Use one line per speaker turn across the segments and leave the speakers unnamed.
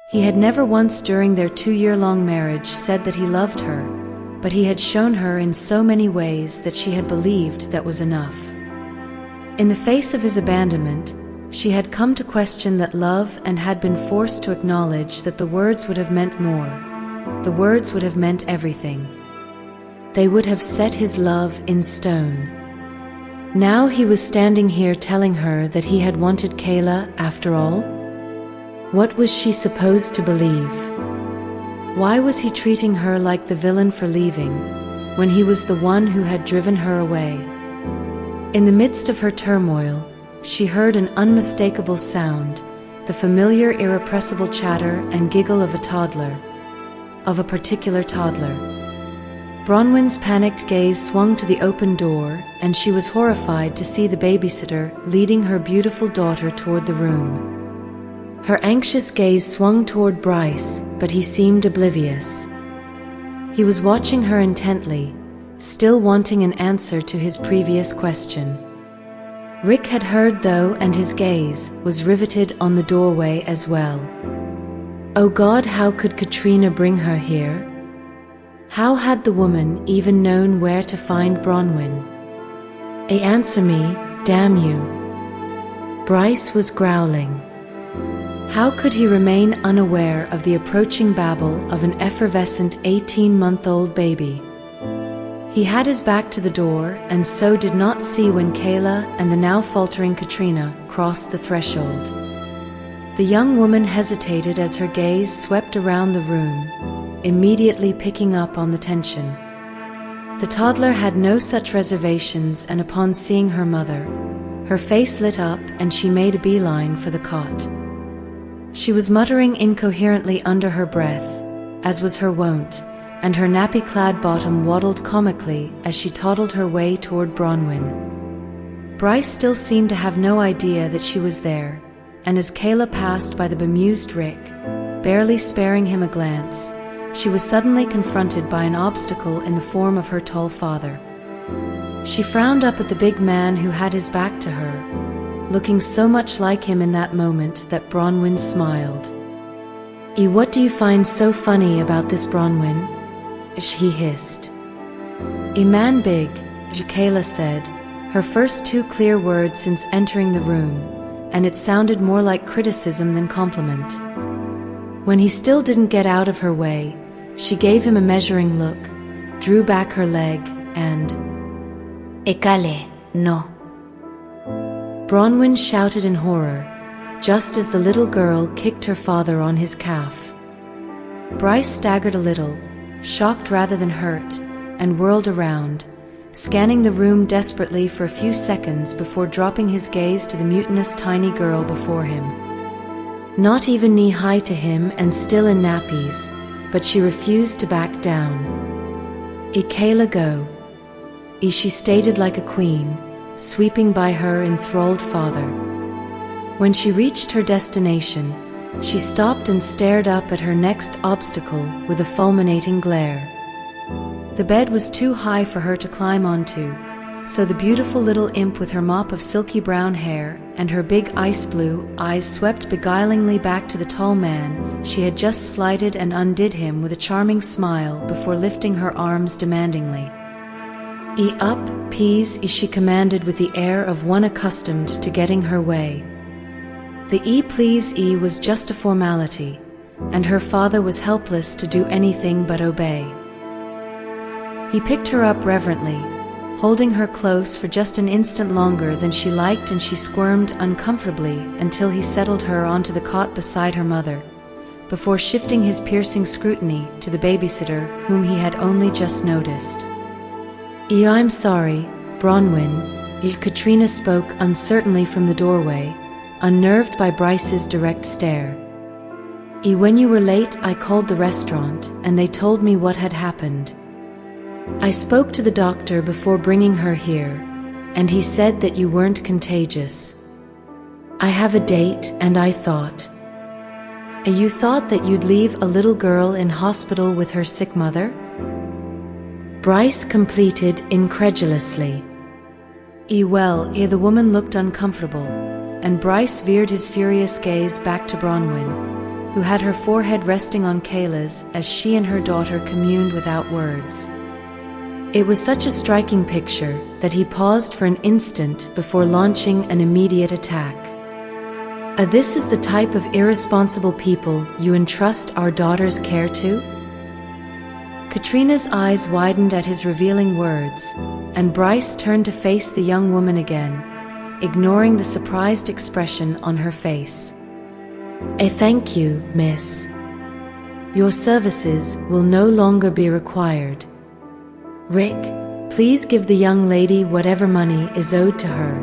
He had never once during their 2-year-long marriage said that he loved her, but he had shown her in so many ways that she had believed that was enough. In the face of his abandonment, she had come to question that love and had been forced to acknowledge that the words would have meant more. The words would have meant everything. They would have set his love in stone. Now he was standing here telling her that he had wanted Kayla after all? What was she supposed to believe? Why was he treating her like the villain for leaving, when he was the one who had driven her away? In the midst of her turmoil, she heard an unmistakable sound, the familiar irrepressible chatter and giggle of a toddler, of a particular toddler. Bronwyn's panicked gaze swung to the open door, and she was horrified to see the babysitter leading her beautiful daughter toward the room. Her anxious gaze swung toward Bryce, but he seemed oblivious. He was watching her intently, still wanting an answer to his previous question. Rick had heard though, and his gaze was riveted on the doorway as well. Oh God, how could Katrina bring her here? How had the woman even known where to find Bronwyn? Answer me, damn you. Bryce was growling. How could he remain unaware of the approaching babble of an effervescent 18-month-old baby? He had his back to the door and so did not see when Kayla and the now faltering Katrina crossed the threshold. The young woman hesitated as her gaze swept around the room, immediately picking up on the tension. The toddler had no such reservations, and upon seeing her mother, her face lit up and she made a beeline for the cot. She was muttering incoherently under her breath, as was her wont, and her nappy-clad bottom waddled comically as she toddled her way toward Bronwyn. Bryce still seemed to have no idea that she was there, and as Kayla passed by the bemused Rick, barely sparing him a glance, she was suddenly confronted by an obstacle in the form of her tall father. She frowned up at the big man who had his back to her, looking so much like him in that moment that Bronwyn smiled. What do you find so funny about this, Bronwyn? He hissed. Man big, Kayla said, her first 2 clear words since entering the room, and it sounded more like criticism than compliment. When he still didn't get out of her way, she gave him a measuring look, drew back her leg, and Ekale, no. Bronwyn shouted in horror, just as the little girl kicked her father on his calf. Bryce staggered a little, shocked rather than hurt, and whirled around, scanning the room desperately for a few seconds before dropping his gaze to the mutinous tiny girl before him. Not even knee-high to him and still in nappies, but she refused to back down. Kayla go. She stated like a queen, sweeping by her enthralled father. When she reached her destination, she stopped and stared up at her next obstacle with a fulminating glare. The bed was too high for her to climb onto, so the beautiful little imp with her mop of silky brown hair and her big ice blue eyes swept beguilingly back to the tall man she had just slighted and undid him with a charming smile before lifting her arms demandingly. Up, peas, she commanded with the air of one accustomed to getting her way. The please was just a formality, and her father was helpless to do anything but obey. He picked her up reverently, holding her close for just an instant longer than she liked, and she squirmed uncomfortably until he settled her onto the cot beside her mother, before shifting his piercing scrutiny to the babysitter whom he had only just noticed. I'm sorry, Bronwyn, Katrina spoke uncertainly from the doorway, unnerved by Bryce's direct stare. When you were late, I called the restaurant, and they told me what had happened. I spoke to the doctor before bringing her here, and he said that you weren't contagious. I have a date, and I thought. You thought that you'd leave a little girl in hospital with her sick mother? Bryce completed incredulously. The woman looked uncomfortable, and Bryce veered his furious gaze back to Bronwyn, who had her forehead resting on Kayla's as she and her daughter communed without words. It was such a striking picture that he paused for an instant before launching an immediate attack. This is the type of irresponsible people you entrust our daughter's care to? Katrina's eyes widened at his revealing words, and Bryce turned to face the young woman again, ignoring the surprised expression on her face. Thank you, miss. Your services will no longer be required. Rick, please give the young lady whatever money is owed to her.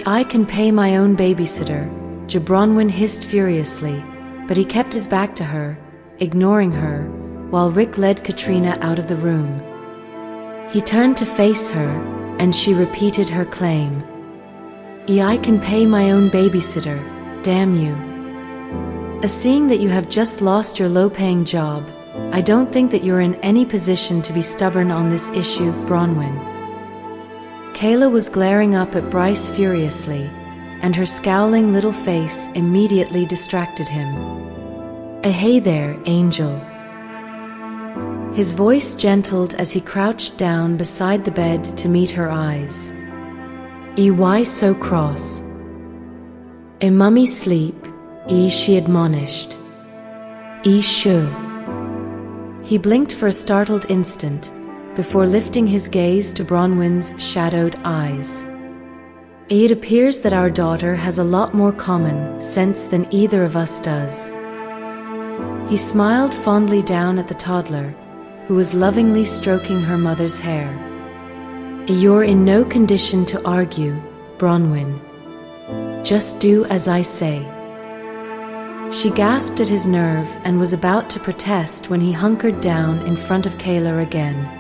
I can pay my own babysitter, Bronwyn hissed furiously, but he kept his back to her, ignoring her, while Rick led Katrina out of the room. He turned to face her, and she repeated her claim. I can pay my own babysitter, damn you. Seeing that you have just lost your low-paying job, I don't think that you're in any position to be stubborn on this issue, Bronwyn. Kayla was glaring up at Bryce furiously, and her scowling little face immediately distracted him. Hey there, Angel. His voice gentled as he crouched down beside the bed to meet her eyes. Why so cross? Mummy sleep, she admonished. Shoo. He blinked for a startled instant, before lifting his gaze to Bronwyn's shadowed eyes. It appears that our daughter has a lot more common sense than either of us does. He smiled fondly down at the toddler, who was lovingly stroking her mother's hair. You're in no condition to argue, Bronwyn. Just do as I say. She gasped at his nerve and was about to protest when he hunkered down in front of Kayla again.